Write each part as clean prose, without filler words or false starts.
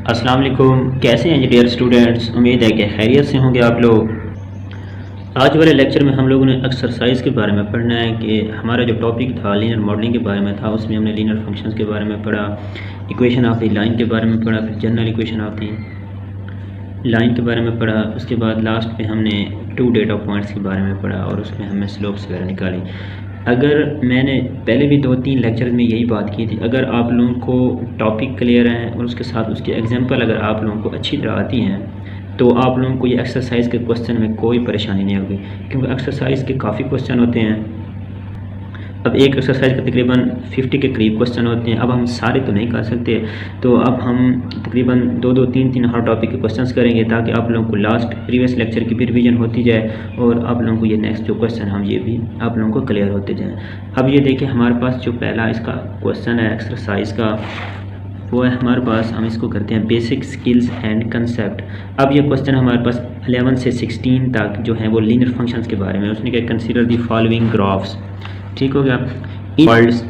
अस्सलाम वालेकुम। कैसे हैं जी डियर स्टूडेंट्स? उम्मीद है कि खैरियत से होंगे आप लोग। आज वाले लेक्चर में हम लोगों ने एक्सरसाइज के बारे में पढ़ना है कि हमारा जो टॉपिक था लीनियर मॉडलिंग के बारे में था, उसमें हमने लीनियर फंक्शंस के बारे में पढ़ा, इक्वेशन ऑफ द लाइन के बारे में पढ़ा, फिर general equation of the line के बारे में पढ़ा। उसके बाद लास्ट में हमने टू डेटा पॉइंट्स के बारे में पढ़ा और उसमें हमने स्लोप्स वगैरह निकाली। अगर मैंने पहले भी 2-3 लेक्चर में यही बात की थी, अगर आप लोगों को टॉपिक क्लियर है और उसके साथ उसके एग्जांपल अगर आप लोगों को अच्छी तरह आती हैं तो आप लोगों को ये एक्सरसाइज के क्वेश्चन में कोई परेशानी नहीं होगी, क्योंकि एक्सरसाइज के काफ़ी क्वेश्चन होते हैं। अब एक एक्सरसाइज का तकरीबन 50 के करीब क्वेश्चन होते हैं। अब हम सारे तो नहीं कर सकते, तो अब हम तकरीबन 2-2, 3-3 हर टॉपिक के क्वेश्चंस करेंगे ताकि आप लोगों को लास्ट प्रीवियस लेक्चर की भी रिवीजन होती जाए और आप लोगों को ये नेक्स्ट जो क्वेश्चन हम ये भी आप लोगों को क्लियर होते जाएँ। अब ये देखिए हमारे पास जो पहला इसका क्वेश्चन है एक्सरसाइज का, वो है हमारे पास, हम इसको करते हैं बेसिक स्किल्स एंड कंसेप्ट। अब ये क्वेश्चन हमारे पास 11 से 16 तक जो है वो लीनियर फंक्शंस के बारे में। उसने क्या, कंसीडर द फॉलोइंग ग्राफ्स, ठीक हो गया। Words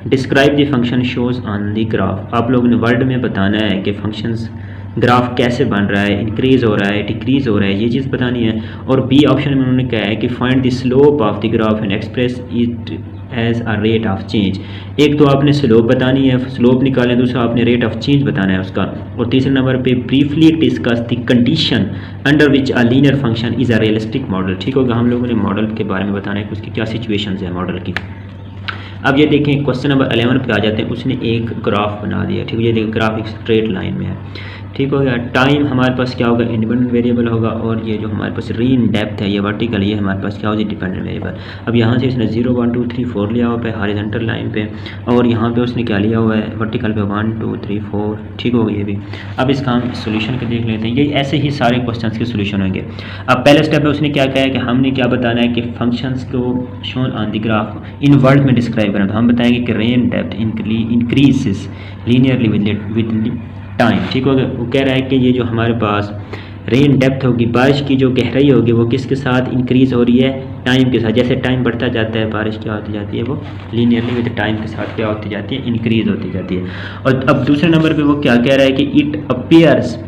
describe the function shows on the graph. आप लोगों ने वर्ड में बताना है कि फंक्शंस ग्राफ कैसे बन रहा है, इंक्रीज हो रहा है, डिक्रीज हो रहा है, ये चीज़ बतानी है। और बी ऑप्शन में उन्होंने कहा है कि find the slope of the graph and express it as a rate of change. एक तो आपने स्लोप बतानी है, स्लोप निकालें, दूसरा आपने रेट ऑफ चेंज बताना है उसका, और तीसरे नंबर पे briefly discuss the condition under which a linear function is a realistic model. ठीक होगा, हम लोगों ने मॉडल के बारे में बताना है कि उसकी क्या सिचुएशंस है मॉडल की। अब ये देखें क्वेश्चन नंबर 11 पे आ जाते हैं। उसने एक ग्राफ बना दिया, ठीक है, ये देखिए ग्राफ एक स्ट्रेट लाइन में है, ठीक हो गया। टाइम हमारे पास क्या होगा, इंडिपेंडेंट वेरिएबल होगा, और ये जो हमारे पास रीन डेप्थ है ये वर्टिकल, ये हमारे पास क्या होगी, डिपेंडेंट वेरिएबल। अब यहाँ से इसने 0 1 2 3 4 लिया हुआ है हॉरिजॉन्टल लाइन पे, और यहाँ पे उसने क्या लिया हुआ है वर्टिकल पे 1 2 3 4, ठीक हो गया ये भी। अब इसका हम सोल्यूशन के देख लेते हैं। ये ऐसे ही सारे क्वेश्चन के सोल्यूशन होंगे। अब पहले स्टेप में उसने क्या कहा है कि हमने क्या बताना है कि फंक्शंस को shown on the graph in word में डिस्क्राइब करना। तो हम बताएंगे कि rain depth increases linearly with time, ठीक हो गया। वो कह रहा है कि ये जो हमारे पास रेन डेप्थ होगी, बारिश की जो गहराई होगी, वो किसके साथ इंक्रीज़ हो रही है, टाइम के साथ। जैसे टाइम बढ़ता जाता है बारिश क्या होती जाती है, वो लीनियरली विद टाइम के साथ क्या होती जाती है, इंक्रीज़ होती जाती है। और अब दूसरे नंबर पे वो क्या कह रहा है कि it appears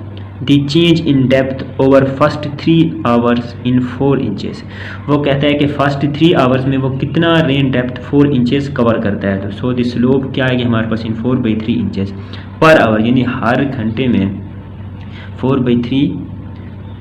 the change in depth over first 3 hours in 4 inches. वो कहता है कि फर्स्ट 3 आवर्स में वो कितना रेन डेप्थ 4 इंचेस कवर करता है। तो सो द स्लोप क्या आएगी हमारे पास, इन 4/3 इंचेस पर आवर, यानी हर घंटे में 4/3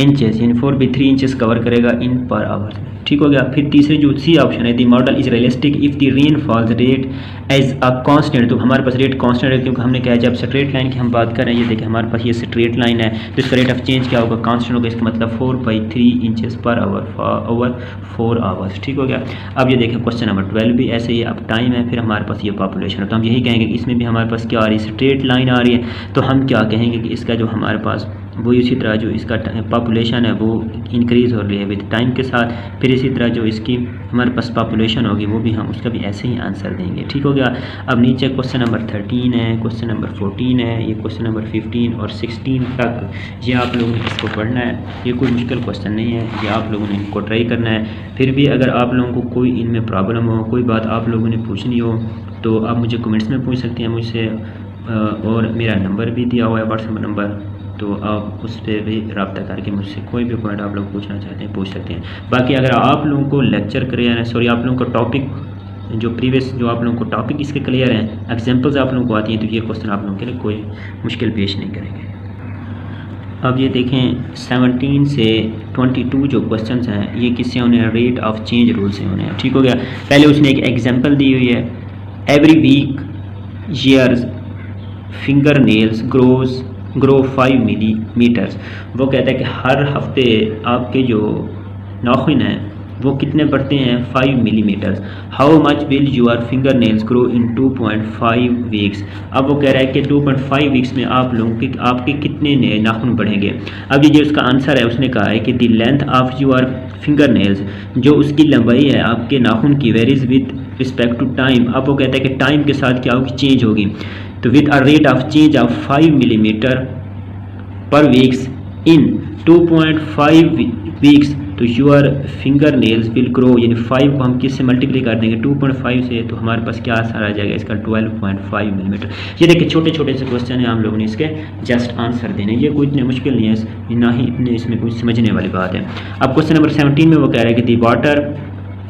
इंचेस, यानी 4/3 इंचेस कवर करेगा इन पर आवर, ठीक हो गया। फिर तीसरी जो सी ऑप्शन है, the model is realistic if the rain falls rate as a constant. तो हमारे पास रेट कांस्टेंट है, क्योंकि हमने कहा जब स्ट्रेट लाइन की हम बात कर रहे हैं, ये देखिए हमारे पास ये स्ट्रेट लाइन है, तो इसका रेट ऑफ चेंज क्या होगा, कांस्टेंट होगा। इसका मतलब 4/3 inches per hour over 4 hours, ठीक हो गया। अब ये देखें क्वेश्चन नंबर 12 भी ऐसे ही। अब टाइम है, फिर हमारे पास ये पॉपुलेशन है, तो हम यही कहेंगे कि इसमें भी हमारे पास क्या आ रही है, स्ट्रेट लाइन आ रही है। तो हम क्या कहेंगे कि इसका जो हमारे पास वो इसी तरह जो इसका पॉपुलेशन है वो इंक्रीज़ हो रही है विद टाइम के साथ। फिर इसी तरह जो इसकी हमारे पास पॉपुलेशन होगी वो भी हम उसका भी ऐसे ही आंसर देंगे, ठीक हो गया। अब नीचे क्वेश्चन नंबर 13 है, क्वेश्चन नंबर 14 है, ये क्वेश्चन नंबर 15 और 16 तक ये आप लोगों ने इसको पढ़ना है। ये कोई मुश्किल क्वेश्चन नहीं है, ये आप लोगों ने इनको ट्राई करना है। फिर भी अगर आप लोगों को कोई इनमें प्रॉब्लम हो, कोई बात आप लोगों ने पूछनी हो, तो आप मुझे कमेंट्स में पूछ सकते हैं मुझसे, और मेरा नंबर भी दिया हुआ है व्हाट्सएप नंबर, तो आप उस पर भी रब्ता करके मुझसे कोई भी पॉइंट आप लोग पूछना चाहते हैं पूछ सकते हैं। बाकी अगर आप लोगों को लेक्चर क्लियर है, सॉरी आप लोगों को टॉपिक जो प्रीवियस जो आप लोगों को टॉपिक इसके क्लियर हैं, एग्जांपल्स आप लोगों को आती हैं, तो ये क्वेश्चन आप लोगों के लिए कोई मुश्किल पेश नहीं करेंगे। अब ये देखें 17 से 22 जो क्वेश्चंस हैं ये किससे होने हैं, रेट ऑफ चेंज रूल से होने हैं, ठीक हो गया। पहले उसने एक एग्जाम्पल दी हुई है, every week years finger nails grow 5 millimetres. वो कहता है कि हर हफ्ते आपके जो नाखून हैं वो कितने बढ़ते हैं, 5 millimetres. How much will your finger nails grow in 2.5 weeks. अब वो कह रहा है कि 2.5 वीक्स में आप लोगों के आपके कितने नए नाखून बढ़ेंगे। अब ये जो उसका आंसर है उसने कहा है कि the length of your finger nails, जो उसकी लंबाई है आपके नाखून की, varies with respect to time. अब वो कहता है कि टाइम के साथ क्या होगी, चेंज होगी। तो with a rate of change of 5 millimetre पर वीक्स इन 2.5 वीक्स तो your finger nails will grow, यानी 5 को हम किससे मल्टीप्लाई कर देंगे 2.5 से, तो हमारे पास क्या आंसर आ जाएगा इसका 12.5 मिलीमीटर। ये देखिए छोटे छोटे से क्वेश्चन है, हम लोगों ने इसके जस्ट आंसर देने, ये कोई इतने मुश्किल नहीं है, ना ही इतने इसमें कुछ समझने वाली बात है। अब क्वेश्चन नंबर 17 में वो कह रहा है कि the water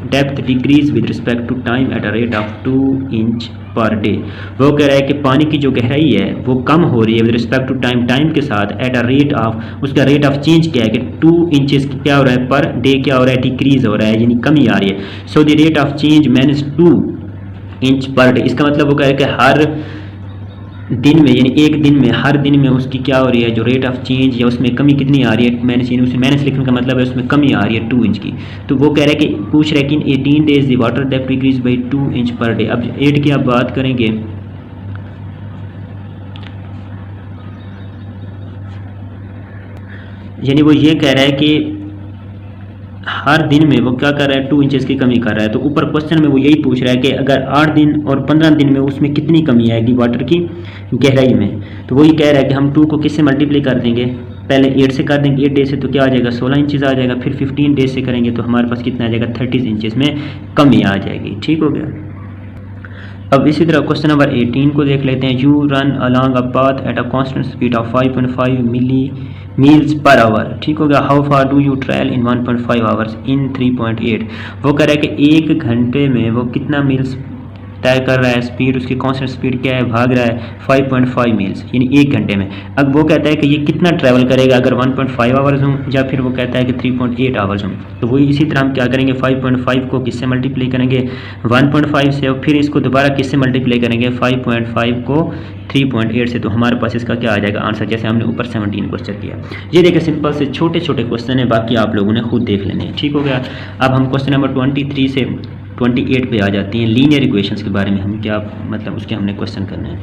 depth decrease with respect to time at a rate of 2 inch per day. वो कह रहा है कि पानी की जो गहराई है वो कम हो रही है with respect to time, time के साथ, एट अ रेट ऑफ, उसका रेट ऑफ चेंज क्या है कि 2 इंचेस क्या हो रहा है पर डे, क्या हो रहा है डिक्रीज हो रहा है, यानी कमी आ रही है। So the rate of change minus 2 inch per day, इसका मतलब वो कह रहा है कि हर दिन में, यानी एक दिन में, हर दिन में उसकी क्या हो रही है जो रेट ऑफ चेंज या उसमें कमी कितनी आ रही है, माइनस, यानी उसमें माइनस लिखने का मतलब है उसमें कमी आ रही है 2 इंच की। तो वो कह रहा है कि पूछ रहा है कि इन 18 days the water depth decrease by 2 inch per day. अब 8 की आप बात करेंगे, यानी वो ये कह रहा है कि हर दिन में वो क्या कर रहा है 2 इंचेस की कमी कर रहा है। तो ऊपर क्वेश्चन में वो यही पूछ रहा है कि अगर 8 दिन और 15 दिन में उसमें कितनी कमी आएगी वाटर की गहराई में। तो वही कह रहा है कि हम 2 को किससे मल्टीप्लाई कर देंगे, पहले 8 से कर देंगे, 8 डेज से तो क्या आ जाएगा 16 इंचेस आ जाएगा, फिर 15 डेज से करेंगे तो हमारे पास कितना आ जाएगा 30 इंचेस में कमी आ जाएगी। ठीक हो गया। अब इसी तरह क्वेश्चन नंबर 18 को देख लेते हैं। You run along a path at a constant speed of 5.5 meals per hour. ठीक हो गया। How far do you travel in 1.5 hours in 3.8। वो कह रहा है कि 1 घंटे में वो कितना मील्स तय कर रहा है, स्पीड उसकी कांस्टेंट स्पीड क्या है, भाग रहा है 5.5 मील्स, यानी 1 घंटे में। अब वो कहता है कि ये कितना ट्रैवल करेगा अगर 1.5 आवर्स हों, या फिर वो कहता है कि 3.8 आवर्स हों। तो वही इसी तरह हम क्या करेंगे 5.5 को किससे मल्टीप्लाई करेंगे 1.5 से, और फिर इसको दोबारा किससे मल्टीप्लाई करेंगे 5.5 को 3.8 से। तो हमारे पास इसका क्या आ जाएगा आंसर, जैसे हमने ऊपर 17 क्वेश्चन किया। ये देखिए सिंपल से छोटे छोटे क्वेश्चन है, बाकी आप लोगों ने खुद देख लेने हैं। ठीक हो गया। अब हम क्वेश्चन नंबर 23 से 28 पे आ जाती हैं। लीनियर इक्वेशंस के बारे में हम क्या मतलब उसके हमने क्वेश्चन करने हैं।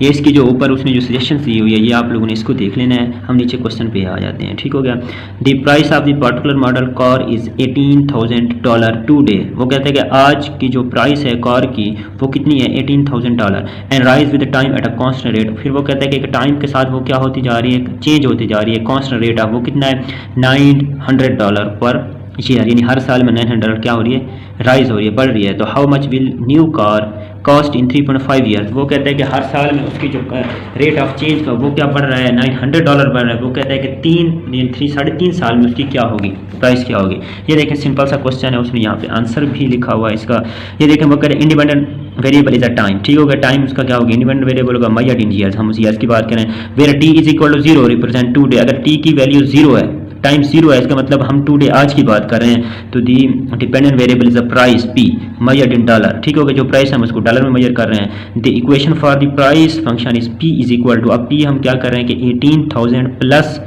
ये इसकी जो ऊपर उसने जो सजेशन दी हुई है ये आप लोगों ने इसको देख लेना है। हम नीचे क्वेश्चन पे आ जाते हैं। ठीक हो गया। The price of the particular model car is $18,000 today. वो कहते हैं कि आज की जो प्राइस है कार की वो कितनी है $18,000 and rise with time at a constant rate. फिर वो कहता है कि टाइम के साथ वो क्या होती जा रही है, चेंज होती जा रही है। कांस्टेंट रेट ऑफ वो कितना है $900 पर ईयर, यानी हर साल में $900 क्या हो रही है राइज हो रही है, बढ़ रही है। तो how much will new car cost in 3.5 years. वो कहता है कि हर साल में उसकी जो रेट ऑफ चेंज का वो क्या बढ़ रहा है $900 बढ़ रहा है। वो कहता है कि 3.5 साल में उसकी क्या होगी प्राइस क्या होगी। ये देखें सिंपल सा क्वेश्चन है, उसने यहाँ पे आंसर भी लिखा हुआ है इसका। ये देखें वो कह रहे हैं independent variable is a time. ठीक होगा। टाइम उसका क्या होगा इंडिपेंडेंट वेरिएबल होगा मेजर्ड इन ईयर्स। हम उस ईयर्स की बात करें where T is equal to 0 represent 2 day. अगर टी की वैल्यू 0 है, टाइम 0 है, इसका मतलब हम 2 डे आज की बात कर रहे हैं। तो the dependent variable is a price P measured in dollar. ठीक होगा। जो प्राइस हम उसको डॉलर में मेजर कर रहे हैं। The equation for the price function is P is equal to, अब पी हम क्या कर रहे हैं कि 18,000 प्लस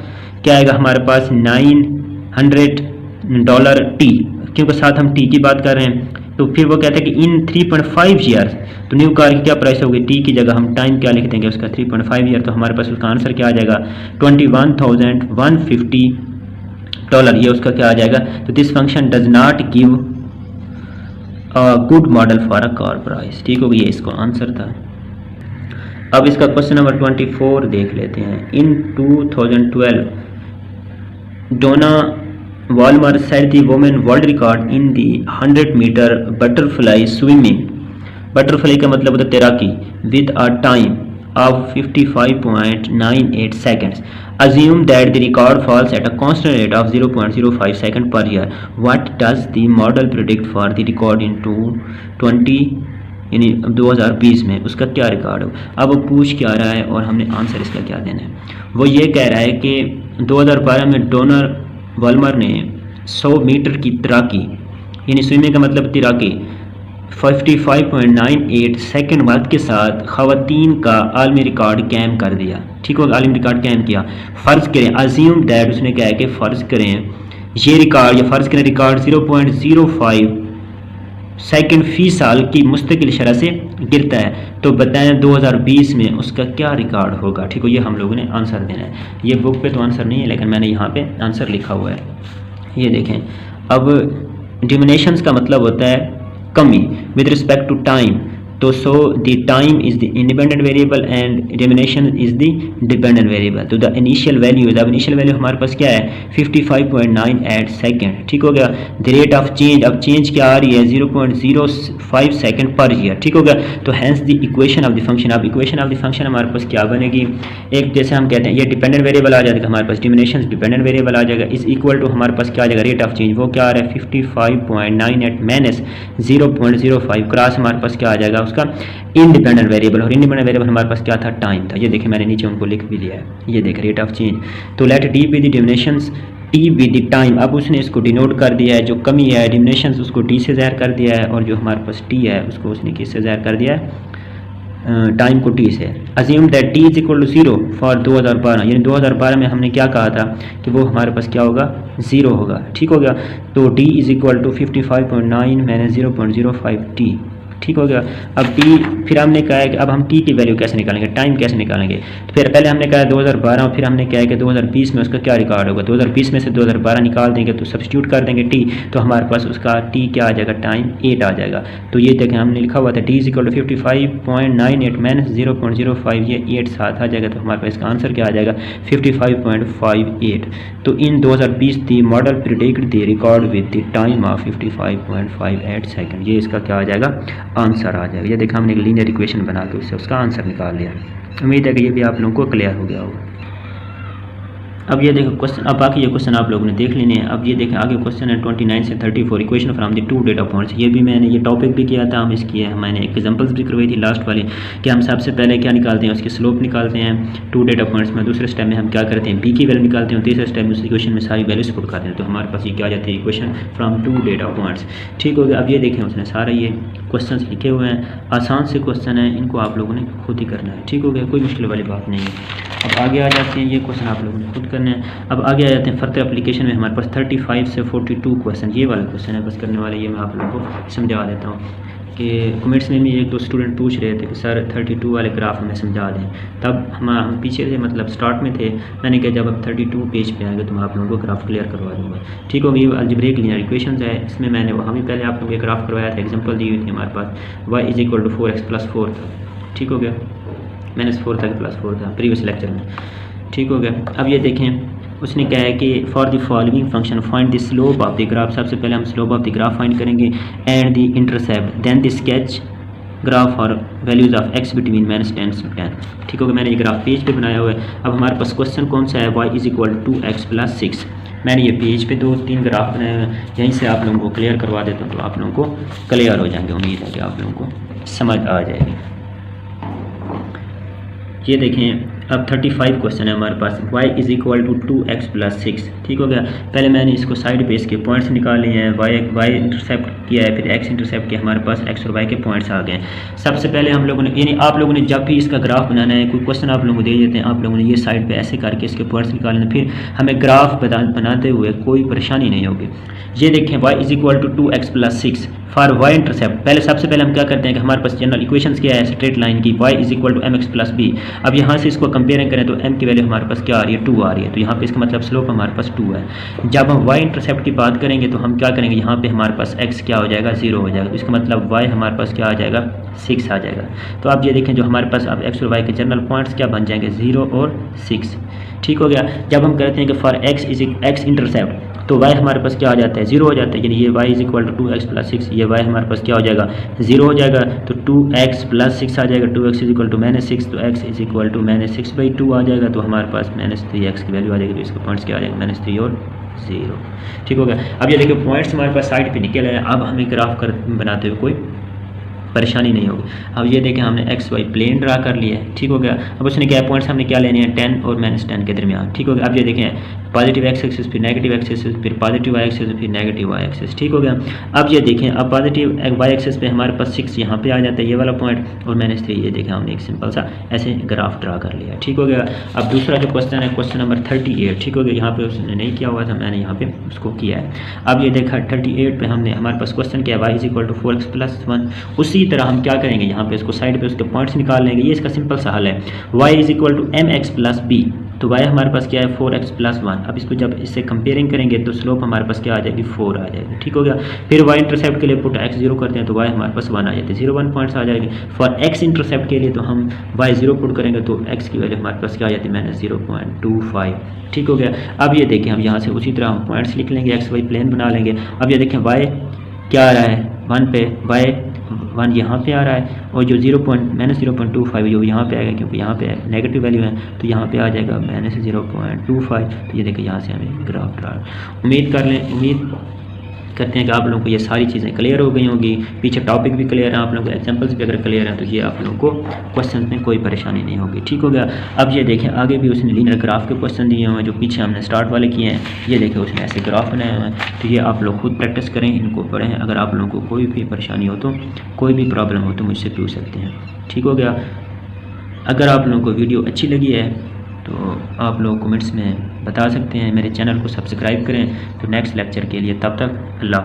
क्या आएगा हमारे पास $900 टी, क्योंकि साथ हम टी की बात कर रहे हैं। तो फिर वो कहते हैं कि इन 3.5 ईयर्स, तो न्यू कार की क्या प्राइस होगी टी की जगह हम टाइम क्या लिख देंगे उसका 3.5 ईयर। तो हमारे पास उसका आंसर क्या आ जाएगा $21,150। ये उसका क्या आ जाएगा। तो this function does not give a good model for a car price. ठीक हो गया, ये इसको आंसर था। अब इसका क्वेश्चन नंबर 24 देख लेते हैं। इन 2012 डोना Walmer set the women world record in the 100 meter butterfly swimming. Butterfly का मतलब होता है तैराकी with a time of 55.98 seconds. Assume that the record falls at a constant rate of 0.05 second per year. What does the model predict for the record in 2020 यानी 2020 में उसका क्या record हो। अब वो पूछ क्या रहा है और हमने आंसर इसका क्या देना है। वो ये कह रहा है कि 2012 में डोनर वाल्मर ने 100 मीटर की तैराकी यानी स्विमिंग का मतलब तैराकी 55.98 सेकंड वक्त के साथ ख़वातीन का आलमी रिकॉर्ड कायम कर दिया। ठीक होगा, आलमी रिकॉर्ड कायम किया। फ़र्ज़ करें अज्यूम दैट, उसने कहा है कि फ़र्ज़ करें ये रिकॉर्ड या फ़र्ज़ करें रिकॉर्ड 0.05 सेकंड फ़ी साल की मुस्तकिल शरह से गिरता है। तो बताएं 2020 में उसका क्या रिकॉर्ड होगा। ठीक हो, ये हम लोगों ने आंसर देना है। ये बुक पे तो आंसर नहीं है लेकिन मैंने यहाँ पे आंसर लिखा हुआ है। ये देखें। अब डिमिनेशंस का मतलब होता है कमी विद रिस्पेक्ट टू टाइम। तो so the time is the independent variable and diminution is the dependent variable. तो द इनिशियल वैल्यू हमारे पास क्या है 55.98 सेकेंड, ठीक हो गया। द रेट ऑफ चेंज, अब चेंज क्या आ रही है 0.05 सेकेंड पर ईयर, ठीक हो गया। तो hence the equation of the function, अब इक्वेशन ऑफ द फंक्शन हमारे पास क्या बनेगी, एक जैसे हम कहते हैं ये डिपेंडेंट वेरिएबल आ जाएगा हमारे पास, डिमिनेशन डिपेंडेंट वेरिएबल आ जाएगा, इज इक्वल टू हमारे पास क्या आ जाएगा रेट ऑफ चेंज, वो क्या आ रहा है 55.98 माइनस 0.05 क्रॉस हमारे पास क्या आ जाएगा उसका इंडिपेंडेंट वेरिएबल, और इंडिपेंडेंट वेरिएबल हमारे पास क्या था टाइम था। ये देखिए मैंने नीचे उनको लिख भी लिया है, ये देखें रेट ऑफ चेंज। तो let D be the diminutions T with the time, अब उसने इसको डिनोट कर दिया है, जो कमी है डिमिनेशंस उसको टी से ज़ाहिर कर दिया है, और जो हमारे पास टी है उसको उसने किससे ज़ाहिर कर दिया है टाइम को टी से। Assume that T is equal to 0 for 2012, यानी 2012 में हमने क्या कहा था कि वो हमारे पास क्या होगा 0 होगा, ठीक हो गया। तो T is equal to 55.9 minus 0.05 T, ठीक हो गया। अब टी फिर हमने कहा है कि अब हम टी की वैल्यू कैसे निकालेंगे, टाइम कैसे निकालेंगे, तो फिर पहले हमने कहा 2012, फिर हमने कहा है कि 2020 में उसका क्या रिकॉर्ड होगा, 2020 में से 2012 निकाल देंगे तो सब्स्टिट्यूट कर देंगे टी, तो हमारे पास उसका टी क्या आ जाएगा टाइम 8 आ जाएगा। तो ये देखें हमने लिखा हुआ था T is equal to 55.98 minus 0.05, ये 8 साथ आ जाएगा, तो हमारे पास इसका आंसर क्या आ जाएगा 55.58। तो in 2020 the model predict the record with the time of 55.58 second, ये इसका क्या आ जाएगा आंसर आ जाएगा। ये देखा हमने एक लीनियर इक्वेशन बना के उससे उसका आंसर निकाल लिया। उम्मीद है कि ये भी आप लोगों को क्लियर हो गया होगा। अब ये देखो क्वेश्चन, अब बाकी ये क्वेश्चन आप लोगों ने देख लेने हैं। अब ये देखें आगे क्वेश्चन है 29 से 34 equation from the 2 data points. ये भी मैंने ये टॉपिक भी किया था, हम इसकी मैंने एग्जांपल्स भी करवाई थी लास्ट वाली कि हम सबसे पहले क्या निकालते हैं उसकी स्लोप निकालते हैं 2 डेटा पॉइंट्स में, दूसरे स्टेप में हम क्या करते हैं बी की वैल्यू निकालते हैं, तीसरे स्टेप में उस इक्वेशन में सारी वैल्यूज पुट करते हैं। तो हमारे पास ये क्या आ जाती है इक्वेशन फ्रॉम 2 डेटा पॉइंट्स, ठीक हो गया। अब ये देखें उसने सारा ये क्वेश्चन लिखे हुए हैं, आसान से क्वेश्चन है, इनको आप लोगों ने खुद ही करना है, ठीक हो गया, कोई मुश्किल वाली बात नहीं है। अब आगे आ जाते हैं, ये क्वेश्चन आप लोगों ने खुद करना है। अब आगे आ जाते हैं फर्दर एप्लीकेशन में, हमारे पास 35 से 42 क्वेश्चन, ये वाला क्वेश्चन है बस करने वाले, ये मैं आप लोगों को समझा देता हूँ कि कमेंट्स में भी 1-2 स्टूडेंट पूछ रहे थे कि सर 32 वाले ग्राफ हमें समझा दें। तब हम पीछे थे, मतलब स्टार्ट में थे, मैंने कहा जब अब 32 पेज पे आएंगे तो मैं आप लोगों को ग्राफ क्लियर करवा दूँगा, ठीक हो। ये अलजेब्रिक लीनियर इक्वेशंस है, इसमें मैंने वहाँ भी पहले आप लोगों को ग्राफ करवाया था, एग्जाम्पल दी हुई थी हमारे पास y is equal to 4x + 4 था, ठीक हो गया, -4 था कि +4 था प्रीवियस लेक्चर में, ठीक हो गया। अब ये देखें उसने कहा है कि for the following function find the slope of the graph, सबसे पहले हम slope of the graph find करेंगे and the intercept, then the sketch graph for values of x between -10 to 10, ठीक होगा। मैंने ये ग्राफ पेज पे बनाया हुआ है। अब हमारे पास क्वेश्चन कौन सा है y is equal to 2x + 6। मैंने ये पेज पे 2-3 ग्राफ बनाए हुए हैं, यहीं से आप लोगों को क्लियर करवा देता हूँ तो आप लोगों को क्लियर हो जाएंगे, उम्मीद है कि आप लोगों को समझ आ जाएगी। ये देखें अब 35 क्वेश्चन है हमारे पास, y is equal to 2x + 6, ठीक हो गया। पहले मैंने इसको साइड पे इसके पॉइंट्स निकाल लिए हैं, y इंटरसेप्ट किया है, फिर x इंटरसेप्ट किया, हमारे पास x और y के पॉइंट्स आ गए। सबसे पहले हम लोगों ने, यानी आप लोगों ने जब भी इसका ग्राफ बनाना है, कोई क्वेश्चन आप लोगों को दे देते हैं, आप लोगों ने ये साइड पे ऐसे करके इसके पॉइंट्स निकालने, फिर हमें ग्राफ बनाते हुए कोई परेशानी नहीं होगी। ये देखें y is equal to 2x + 6 for y intercept, पहले सबसे पहले हम क्या करते हैं कि हमारे पास जनरल इक्वेशंस क्या है स्ट्रेट लाइन की, y is equal to mx + b। अब यहाँ से इसको कंपेयरिंग करें तो m की वैल्यू हमारे पास क्या आ रही है 2 आ रही है, तो यहाँ पे इसका मतलब स्लोप हमारे पास 2 है। जब हम y इंटरसेप्ट की बात करेंगे तो हम क्या करेंगे, यहाँ पे हमारे पास x क्या हो जाएगा 0 हो जाएगा, तो इसका मतलब y हमारे पास क्या आ जाएगा 6 आ जाएगा। तो आप ये देखें जो हमारे पास अब x और y के जनरल पॉइंट्स क्या बन जाएंगे 0 और 6, ठीक हो गया। जब हम कहते हैं कि फॉर x इंटरसेप्ट तो y हमारे पास क्या आ जाता है 0 हो जाता है, यानी ये y is equal to 2x + 6, ये y हमारे पास क्या हो जाएगा 0 हो जाएगा, तो 2x + 6 आ जाएगा, 2x इज इक्वल टू -6, तो x इज इक्वल टू -6/2 आ जाएगा, तो हमारे पास -3x की वैल्यू आ जाएगी, तो इसके पॉइंट्स क्या आ जाएगा -3 और 0, ठीक हो गया। अब ये देखिए पॉइंट्स हमारे पास साइड पे निकल आए, अब हमें ग्राफ बनाते हुए कोई परेशानी नहीं होगी। अब ये देखें हमने एक्स वाई प्लेन ड्रा कर लिया है, ठीक हो गया। अब उसने क्या पॉइंट्स हमने क्या लेने हैं 10 और -10 के दरमियान, ठीक हो गया। अब ये देखें पॉजिटिव एक्स एक्सिस फिर नेगेटिव एक्सिस फिर पॉजिटिव वाई एक्सिस फिर नेगेटिव वाई एक्सिस, ठीक हो गया। अब ये देखें अब पॉजिटिव वाई एक्सिस पे हमारे पास 6 यहाँ पे आ जाता है ये वाला पॉइंट, और -3 ये देखें हमने एक सिंपल सा ऐसे ग्राफ ड्रा कर लिया, ठीक हो गया। अब दूसरा जो क्वेश्चन है क्वेश्चन नंबर 38, ठीक हो गया। यहाँ पे उसने नहीं किया हुआ था, मैंने यहाँ पे उसको किया है। अब ये देखा 38 पे हमने हमारे पास क्वेश्चन क्या है y is equal to 4x + 1। उसी तरह हम क्या करेंगे यहाँ पे इसको साइड पे उसके पॉइंट्स निकाल लेंगे, ये इसका सिंपल सा हल है। y is equal to mx + b, तो y हमारे पास क्या है 4x प्लस 1। अब इसको जब इससे कंपेयरिंग करेंगे तो स्लोप हमारे पास क्या आ जाएगी 4 आ जाएगी, ठीक हो गया। फिर y इंटरसेप्ट के लिए पुट x 0 करते हैं तो y हमारे पास 1 आ जाती है, 0 1 पॉइंट्स आ जाएगी। फॉर x इंटरसेप्ट के लिए तो हम y 0 पुट करेंगे तो x की वैल्यू हमारे पास क्या आ जाती है -0.25, ठीक हो गया। अब ये देखें हम यहाँ से उसी तरह हम पॉइंट्स लिख लेंगे, x y प्लेन बना लेंगे। अब ये देखें y क्या आ रहा है 1 पे, y 1 यहाँ पे आ रहा है और जो -0.25 जो यहाँ पे आएगा क्योंकि यहाँ पे नेगेटिव वैल्यू है तो यहाँ पे आ जाएगा -0.25। तो ये देखिए यहाँ से हमें ग्राफ ड्रा। उम्मीद करते हैं कि आप लोगों को ये सारी चीज़ें क्लियर हो गई होंगी, पीछे टॉपिक भी क्लियर है, आप लोगों को एग्जांपल्स भी अगर क्लियर हैं तो ये आप लोगों को क्वेश्चन में कोई परेशानी नहीं होगी, ठीक हो गया। अब ये देखें आगे भी उसने लीनियर ग्राफ के क्वेश्चन दिए हुए हैं जो पीछे हमने स्टार्ट वाले किए हैं। ये देखें उसने ऐसे ग्राफ बनाए हुए हैं, तो ये आप लोग खुद प्रैक्टिस करें, इनको पढ़ें। अगर आप लोगों को कोई भी परेशानी हो तो कोई भी प्रॉब्लम हो तो मुझसे पूछ सकते हैं, ठीक हो गया। अगर आप लोगों को वीडियो अच्छी लगी है तो आप लोग कमेंट्स में बता सकते हैं। मेरे चैनल को सब्सक्राइब करें तो नेक्स्ट लेक्चर के लिए, तब तक अल्लाह।